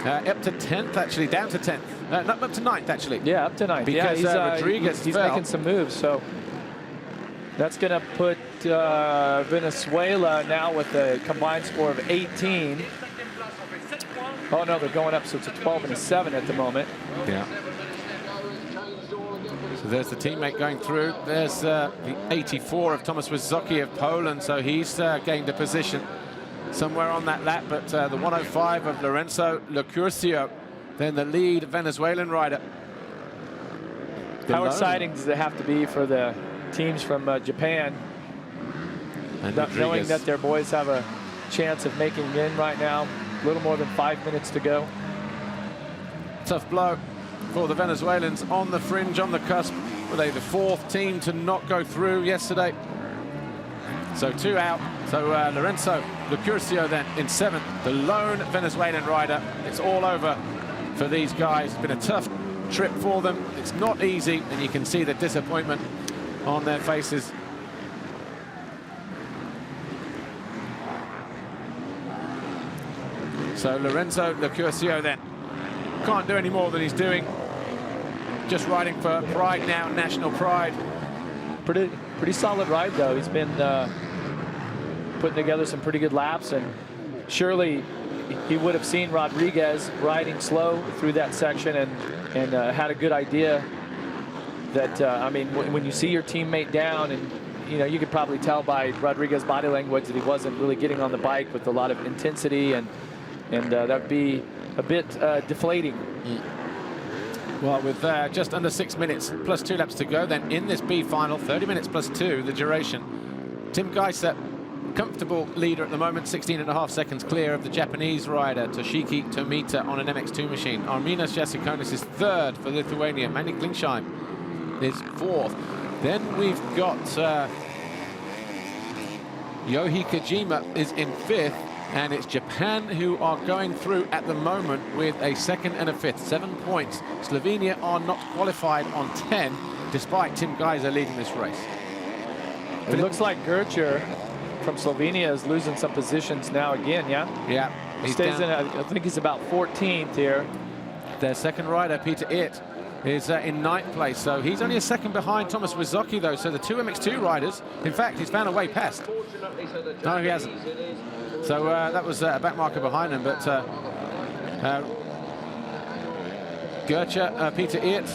Speaker 1: Up to 10th, actually, down to 10th. Not up to 9th, actually.
Speaker 2: Yeah, up to 9th.
Speaker 1: Because
Speaker 2: yeah,
Speaker 1: Rodriguez
Speaker 2: he's
Speaker 1: fell.
Speaker 2: making some moves, so that's going to put Venezuela now with a combined score of 18. Oh, no, they're going up, so it's a 12 and a 7 at the moment.
Speaker 1: Yeah. So there's the teammate going through. There's the 84 of Tomasz Wysoki of Poland, so he's gained a position somewhere on that lap, but the 105 of Lorenzo Locurcio, then the lead Venezuelan rider.
Speaker 2: How exciting does it have to be for the teams from Japan,
Speaker 1: and
Speaker 2: knowing that their boys have a chance of making it in right now? A little more than 5 minutes to go.
Speaker 1: Tough blow for the Venezuelans on the fringe, on the cusp. Were they the 4th team to not go through yesterday? So 2 out. So Lorenzo Locurcio then in 7th, the lone Venezuelan rider. It's all over for these guys. It's been a tough trip for them. It's not easy, and you can see the disappointment on their faces. So Lorenzo Locurcio then can't do any more than he's doing. Just riding for pride now, national pride.
Speaker 2: Pretty solid ride, though. He's been putting together some pretty good laps, and surely he would have seen Rodriguez riding slow through that section and had a good idea that, I mean, when you see your teammate down, and you know, you could probably tell by Rodriguez's body language that he wasn't really getting on the bike with a lot of intensity, and that would be a bit deflating.
Speaker 1: Well, with just under 6 minutes plus 2 laps to go, then in this B final, 30 minutes plus 2, the duration. Tim Geiser, comfortable leader at the moment, 16.5 seconds clear of the Japanese rider Toshiki Tomita on an MX2 machine. Arminas Jasikonis is 3rd for Lithuania. Manny Klingsheim is 4th. Then we've got Yohei Kojima is in 5th, and it's Japan who are going through at the moment with a 2nd and a 5th, 7 points. Slovenia are not qualified on 10, despite Tim Geiser leading this race.
Speaker 2: It looks like Gertjer from Slovenia is losing some positions now again, yeah?
Speaker 1: Yeah.
Speaker 2: He stays in, I think he's about 14th here.
Speaker 1: Their second rider, Peter Eert, is in 9th place, so he's only a second behind Tomasz Wysoki, though. So the 2 MX2 riders, in fact, he's found a way past. No, he hasn't. So that was a back marker behind him, but Gertjer, Peter Eert.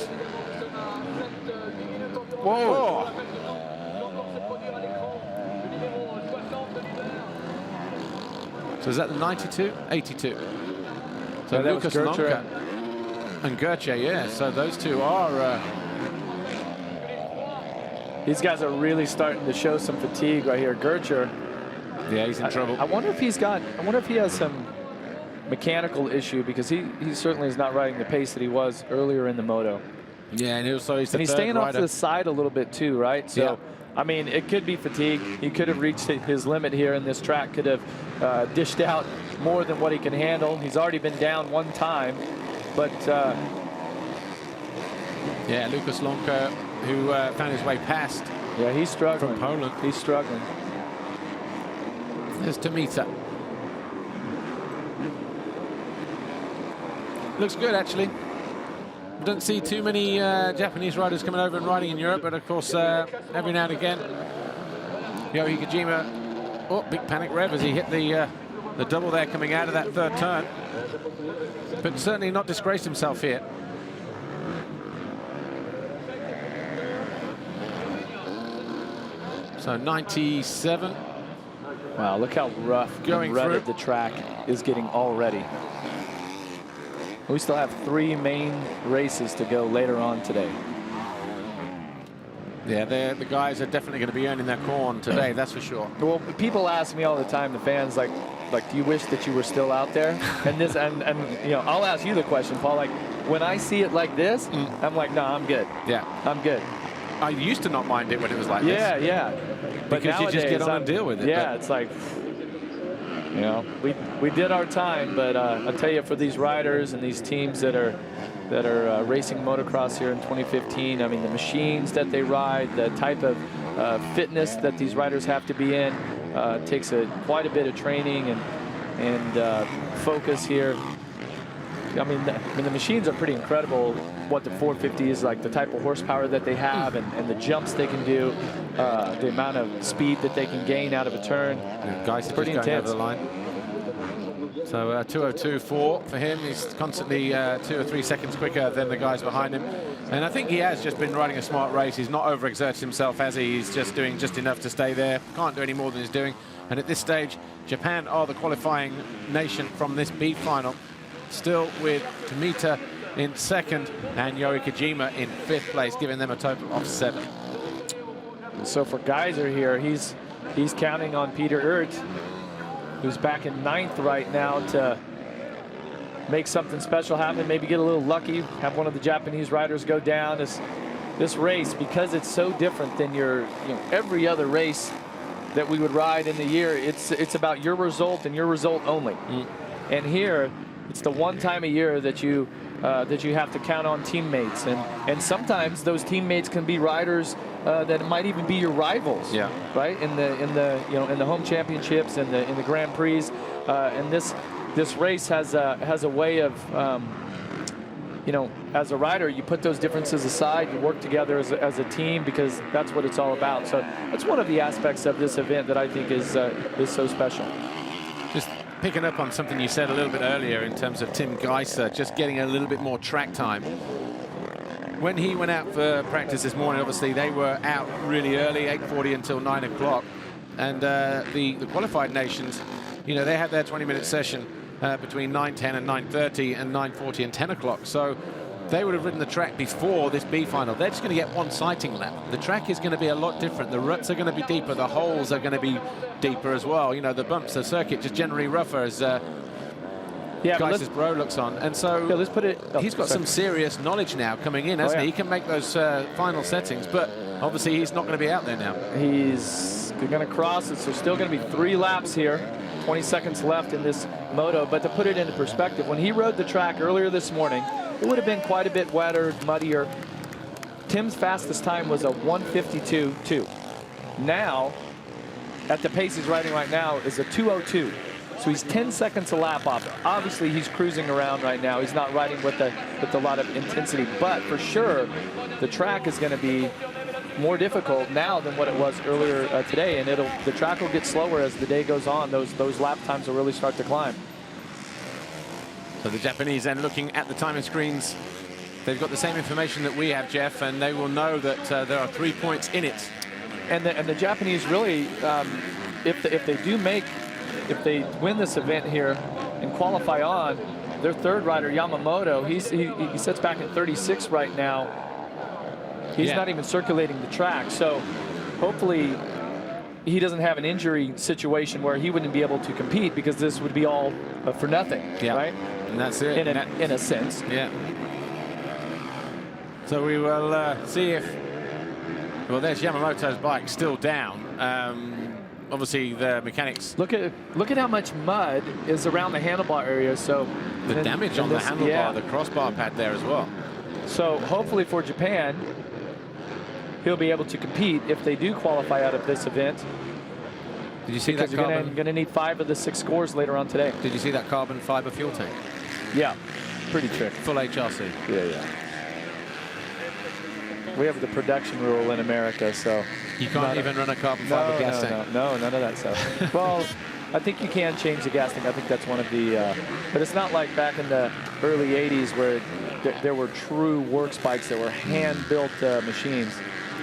Speaker 1: Whoa! So is that the 92? 82. So
Speaker 2: that
Speaker 1: Lucas
Speaker 2: was Gertjer
Speaker 1: Lonka and Gertjer, yeah. So those two are...
Speaker 2: These guys are really starting to show some fatigue right here. Gertjer.
Speaker 1: Yeah, he's in trouble.
Speaker 2: I wonder if he's got... I wonder if he has some mechanical issue because he certainly is not riding the pace that he was earlier in the moto.
Speaker 1: Yeah, and also he's
Speaker 2: staying off to the side a little bit too, right? So, yeah. I mean, it could be fatigue. He could have reached his limit here, and this track could have dished out more than what he can handle. He's already been down one time, but
Speaker 1: yeah, Lucas Lonka, who found his way past.
Speaker 2: Yeah, he's struggling.
Speaker 1: From Poland.
Speaker 2: He's struggling.
Speaker 1: There's Tomita. Looks good, actually. Don't see too many Japanese riders coming over and riding in Europe, but of course, every now and again, Yohei Kojima, oh, big panic rev as he hit the double there coming out of that third turn. But certainly not disgraced himself here. So 97.
Speaker 2: Wow, look how rough and rutted the track is getting already. We still have 3 main races to go later on today.
Speaker 1: Yeah, the guys are definitely going to be earning their corn today, that's for sure.
Speaker 2: Well, people ask me all the time, the fans, like, do you wish that you were still out there? And this, and you know, I'll ask you the question, Paul. Like, when I see it like this, I'm like, no, I'm good.
Speaker 1: Yeah,
Speaker 2: I'm good.
Speaker 1: I used to not mind it when it was like this.
Speaker 2: Yeah. But
Speaker 1: because
Speaker 2: nowadays,
Speaker 1: you just get on and deal with it.
Speaker 2: Yeah, it's like, you know, we did our time, but I'll tell you, for these riders and these teams that are racing motocross here in 2015, I mean, the machines that they ride, the type of fitness that these riders have to be in, takes quite a bit of training and focus here. I mean, the machines are pretty incredible. What the 450 is like, the type of horsepower that they have, and the jumps they can do, the amount of speed that they can gain out of a turn.
Speaker 1: Yeah, guys are
Speaker 2: pretty
Speaker 1: just going
Speaker 2: intense.
Speaker 1: over the line. So 2:02.4 for him. He's constantly 2 or 3 seconds quicker than the guys behind him. And I think he has just been riding a smart race. He's not overexerted himself, has he? He's just doing just enough to stay there. Can't do any more than he's doing. And at this stage, Japan are the qualifying nation from this B final. Still with Tomita in second and Yohei Kojima in 5th place, giving them a total of 7.
Speaker 2: So for Geyser here, he's counting on Peter Oert, who's back in 9th right now, to make something special happen, maybe get a little lucky, have one of the Japanese riders go down. This race, because it's so different than every other race that we would ride in the year, it's about your result and your result only. And here, it's the one time a year that you have to count on teammates, and sometimes those teammates can be riders that might even be your rivals. Yeah. Right, in the home championships and in the Grand Prix, and this race has a way of as a rider, you put those differences aside, you work together as a team, because that's what it's all about. So that's one of the aspects of this event that I think is so special.
Speaker 1: Just picking up on something you said a little bit earlier in terms of Tim Geiser, just getting a little bit more track time. When he went out for practice this morning, obviously they were out really early, 8:40 until 9 o'clock. And the qualified nations, they had their 20-minute session between 9:10 and 9:30 and 9:40 and 10 o'clock. So they would have ridden the track before this B final. They're just going to get one sighting lap. The track is going to be a lot different. The ruts are going to be deeper. The holes are going to be deeper as well. The bumps, the circuit just generally rougher as Geiser's bro looks on. And so
Speaker 2: let's put it.
Speaker 1: He's got some serious knowledge now coming in, hasn't he? He can make those final settings, but obviously he's not going to be out there now.
Speaker 2: He's going to cross it, so still going to be 3 laps here. 20 seconds left in this moto. But to put it into perspective, when he rode the track earlier this morning, it would have been quite a bit wetter, muddier. Tim's fastest time was a 1:52.2. Now, at the pace he's riding right now, is a 2:02. So he's 10 seconds a lap off. Obviously, he's cruising around right now. He's not riding with a lot of intensity. But for sure, the track is going to be more difficult now than what it was earlier today. And the track will get slower as the day goes on. Those lap times will really start to climb.
Speaker 1: So the Japanese then looking at the timing screens, they've got the same information that we have, Jeff, and they will know that there are 3 points in it.
Speaker 2: And the Japanese really, if they win this event here and qualify on, their third rider Yamamoto, he sits back at 36 right now. He's not even circulating the track, so hopefully he doesn't have an injury situation where he wouldn't be able to compete, because this would be all for nothing, right?
Speaker 1: And that's it.
Speaker 2: In a sense.
Speaker 1: Yeah. So we will see if, well, there's Yamamoto's bike still down. Obviously, the mechanics.
Speaker 2: Look at how much mud is around the handlebar area. So
Speaker 1: the damage on the handlebar, the crossbar pad there as well.
Speaker 2: So hopefully for Japan, he'll be able to compete if they do qualify out of this event.
Speaker 1: Did you see that
Speaker 2: carbon?
Speaker 1: Because you're
Speaker 2: going to need 5 of the 6 scores later on today.
Speaker 1: Did you see that carbon fiber fuel tank?
Speaker 2: Yeah, pretty trick.
Speaker 1: Full HRC.
Speaker 2: Yeah. We have the production rule in America, so
Speaker 1: you can't even run a carbon fiber gas tank.
Speaker 2: No, none of that stuff. Well, I think you can change the gas tank. I think that's one of the, but it's not like back in the early 80s where there were true works bikes that were hand-built machines.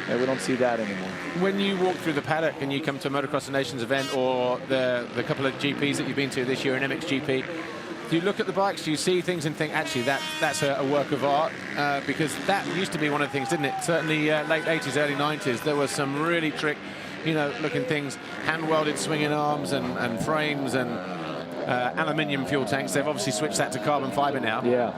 Speaker 2: We don't see that anymore.
Speaker 1: When you walk through the paddock and you come to a Motocross of Nations event, or the couple of GPs that you've been to this year in MXGP, do you look at the bikes, do you see things and think, actually, that's a work of art? Because that used to be one of the things, didn't it? Certainly late 80s, early 90s, there was some really trick, looking things, hand-welded swinging arms and frames and aluminium fuel tanks. They've obviously switched that to carbon fiber now.
Speaker 2: Yeah.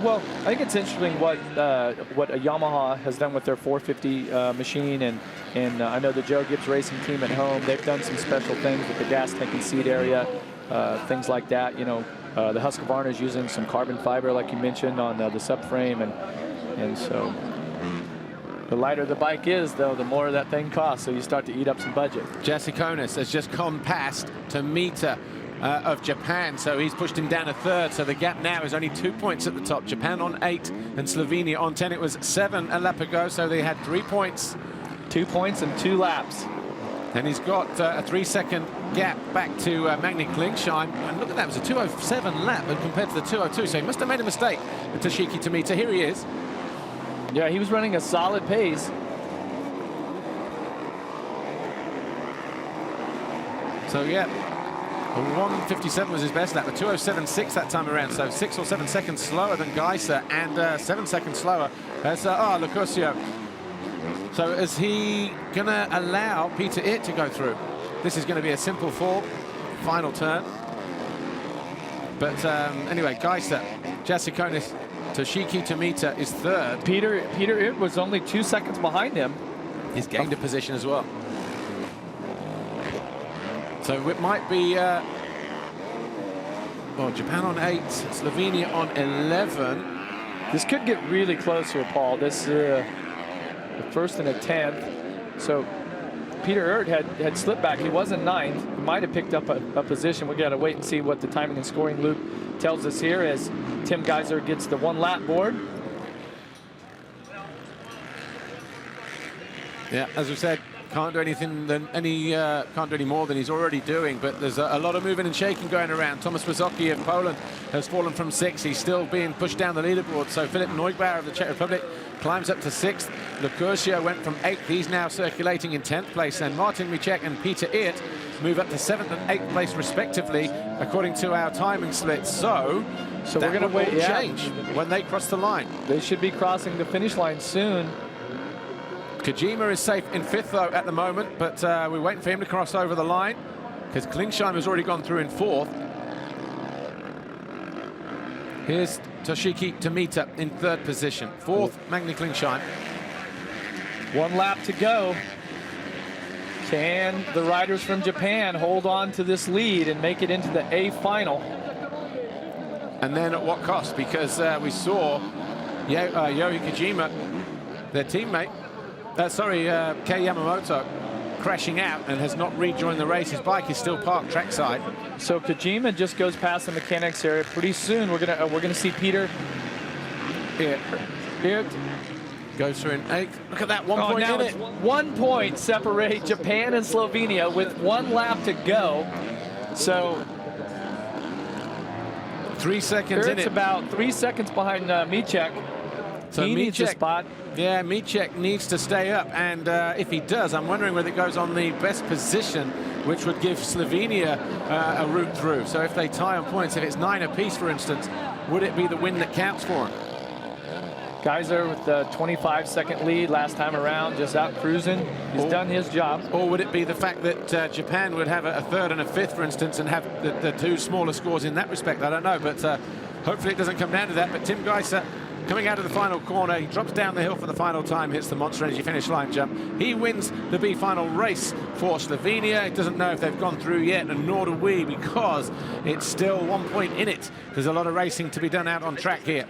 Speaker 2: Well, I think it's interesting what a Yamaha has done with their 450 machine, and I know the Joe Gibbs Racing team at home, they've done some special things with the gas tank and seat area, things like that. The Husqvarna is using some carbon fiber, like you mentioned, on the subframe, and so the lighter the bike is, though, the more that thing costs. So you start to eat up some budget.
Speaker 1: Jesse Konis has just gone past Tomita of Japan, so he's pushed him down a third. So the gap now is only 2 points at the top. Japan on 8 and Slovenia on 10. It was 7 a lap ago, so they had 3 points.
Speaker 2: 2 points and 2 laps.
Speaker 1: And he's got a 3-second gap back to Magny Klingsheim. And look at that, it was a 2:07 lap compared to the 2:02. So he must have made a mistake with Toshiki Tomita. Here he is.
Speaker 2: Yeah, he was running a solid pace.
Speaker 1: So, yeah, a 1:57 was his best lap. A 2:07.6 that time around. So 6 or 7 seconds slower than Geiser, and 7 seconds slower as Locosio. So is he going to allow Peter Itt to go through? This is going to be a simple fall, final turn. But anyway, Geiser, Jesse Konis, Toshiki Tomita is third.
Speaker 2: Peter Itt was only 2 seconds behind him.
Speaker 1: He's gained a position as well. So it might be, Japan on 8, Slovenia on 11.
Speaker 2: This could get really close here, Paul. This the first and a 10th. So Peter Itt had slipped back. He was in 9th. He might have picked up a position. We got to wait and see what the timing and scoring loop tells us here as Tim Geiser gets the 1 lap board.
Speaker 1: Yeah, as we said, can't do anything can't do any more than he's already doing, but there's a lot of moving and shaking going around. Thomas Wysocki of Poland has fallen from 6th. He's still being pushed down the leaderboard. So Filip Neubauer of the Czech Republic climbs up to 6th. Locosio went from 8th. He's now circulating in 10th place. And Martin Micek and Peter Itt move up to 7th and 8th place respectively, according to our timing split. So
Speaker 2: we're going to wait.
Speaker 1: Change when they cross the line.
Speaker 2: They should be crossing the finish line soon.
Speaker 1: Kojima is safe in 5th, though, at the moment, but we're waiting for him to cross over the line because Klingsheim has already gone through in 4th. Here's Toshiki Tomita in 3rd position. 4th, Magny Klingsheim.
Speaker 2: 1 lap to go. Can the riders from Japan hold on to this lead and make it into the A final?
Speaker 1: And then at what cost? Because we saw Yohei Kojima, their teammate, Kei Yamamoto, crashing out and has not rejoined the race. His bike is still parked trackside. So
Speaker 2: Kojima just goes past the mechanics area. Pretty soon we're gonna see Peter Itt
Speaker 1: goes through in 8th. Look at that, 1 point
Speaker 2: now
Speaker 1: in it.
Speaker 2: 1 point separate Japan and Slovenia with 1 lap to go. So
Speaker 1: 3 seconds in it.
Speaker 2: It's about 3 seconds behind Micek. So he needs a spot.
Speaker 1: Yeah, Micek needs to stay up, and if he does, I'm wondering whether it goes on the best position, which would give Slovenia a route through. So if they tie on points, if it's 9 apiece, for instance, would it be the win that counts for him?
Speaker 2: Geyser with the 25-second lead last time around, just out cruising. He's done his job.
Speaker 1: Or would it be the fact that Japan would have a third and a fifth, for instance, and have the two smaller scores in that respect? I don't know, but hopefully it doesn't come down to that. But Tim Geyser coming out of the final corner, he drops down the hill for the final time, hits the Monster Energy finish line jump. He wins the B final race for Slovenia. He doesn't know if they've gone through yet, and nor do we, because it's still 1 point in it. There's a lot of racing to be done out on track here.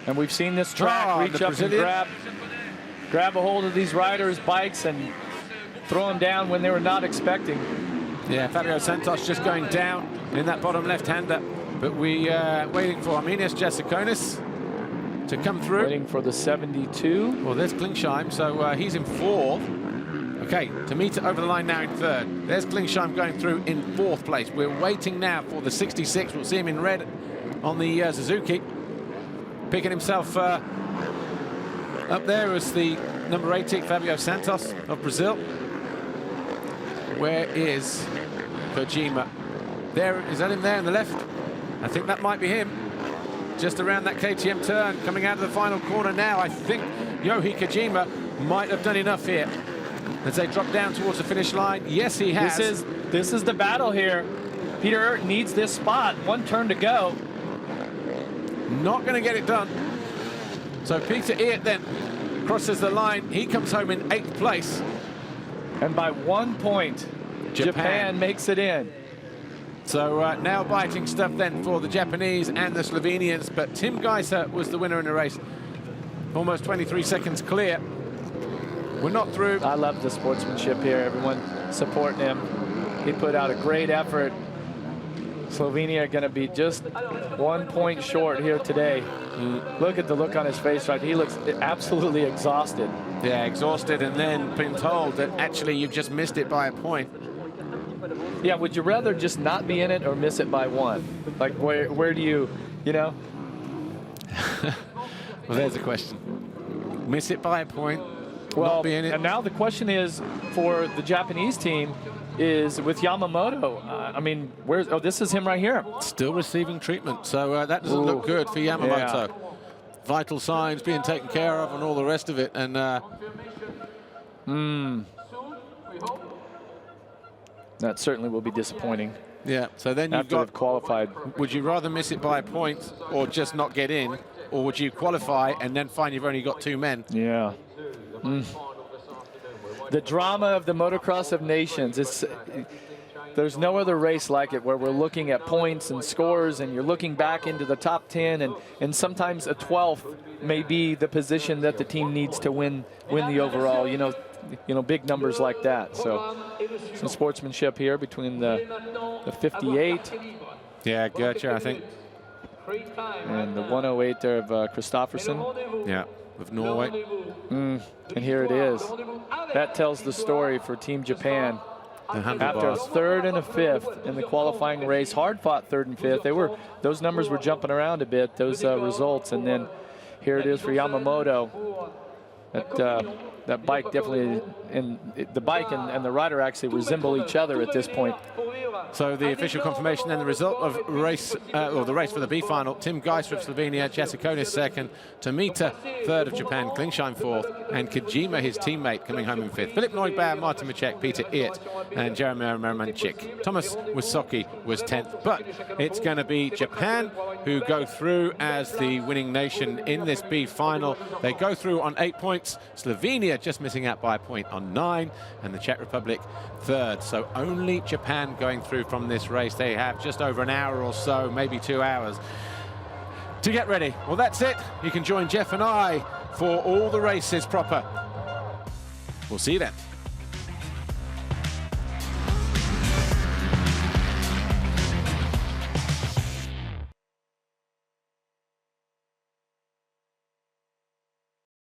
Speaker 2: And we've seen this track reach up and grab a hold of these riders' bikes and throw them down when they were not expecting.
Speaker 1: Yeah, Fabio Santos just going down in that bottom left-hander. But we waiting for Arminius Jasikonis to come through.
Speaker 2: Waiting for the 72.
Speaker 1: Well, there's Klingsheim, so he's in fourth. Okay, Tomita over the line now in third. There's Klingsheim going through in fourth place. We're waiting now for the 66. We'll see him in red on the Suzuki. Picking himself up there is the number 80, Fabio Santos of Brazil. Where is Kojima? There, is that him there on the left? I think that might be him. Just around that KTM turn, coming out of the final corner now. I think Yohei Kojima might have done enough here. As they drop down towards the finish line. Yes, he has.
Speaker 2: This is the battle here. Peter Earth needs this spot. One turn to go.
Speaker 1: Not going to get it done. So Peter Eert then crosses the line. He comes home in 8th place.
Speaker 2: And by 1 point, Japan makes it in.
Speaker 1: So now biting stuff then for the Japanese and the Slovenians. But Tim Geyser was the winner in the race. Almost 23 seconds clear. We're not through.
Speaker 2: I love the sportsmanship here. Everyone supporting him. He put out a great effort. Slovenia are going to be just 1 point short here today. Look at the look on his face, right? He looks absolutely exhausted.
Speaker 1: Yeah, exhausted, and then been told that actually you've just missed it by a point.
Speaker 2: Yeah, would you rather just not be in it or miss it by one? Like, where do you know?
Speaker 1: Well, there's a question. Miss it by a point,
Speaker 2: well,
Speaker 1: not be in it.
Speaker 2: And now the question is for the Japanese team is with Yamamoto. I mean, oh, this is him right here. Still
Speaker 1: receiving treatment, so that doesn't look good for Yamamoto.
Speaker 2: Yeah.
Speaker 1: Vital signs being taken care of and all the rest of it, and
Speaker 2: that certainly will be disappointing.
Speaker 1: Yeah, so then you've got
Speaker 2: qualified.
Speaker 1: Would you rather miss it by a point or just not get in, or would you qualify and then find you've only got 2 men?
Speaker 2: Yeah. The drama of the Motocross of Nations. There's no other race like it where we're looking at points and scores and you're looking back into the top 10 and sometimes a 12th may be the position that the team needs to win the overall, you know, big numbers like that. So some sportsmanship here between the 58.
Speaker 1: Yeah, Gertja, I think.
Speaker 2: And the 108 there of Kristoffersen.
Speaker 1: Yeah, of Norway.
Speaker 2: And here it is. That tells the story for Team Japan. After a 3rd and a 5th in the qualifying race, hard-fought 3rd and 5th. Those numbers were jumping around a bit, those results, and then here it is for Yamamoto. That bike definitely, and the bike and the rider actually resemble each other at this point.
Speaker 1: So the official confirmation and the result of race, or the race for the B final: Tim Geyser of Slovenia, Jasikonis 2nd, Tomita 3rd of Japan, Klingsheim 4th, and Kojima, his teammate, coming home in 5th. Philip Neubauer, Martin Macek, Peter Eert, and Jaromir Mermanchik. Thomas Wysoki was 10th, but it's going to be Japan who go through as the winning nation in this B final. They go through on 8 points. Slovenia just missing out by a point on 9, and the Czech Republic 3rd. So only Japan going through from this race. They have just over an hour or so, maybe 2 hours, to get ready. Well, that's it. You can join Jeff and I for all the races proper. We'll see you then.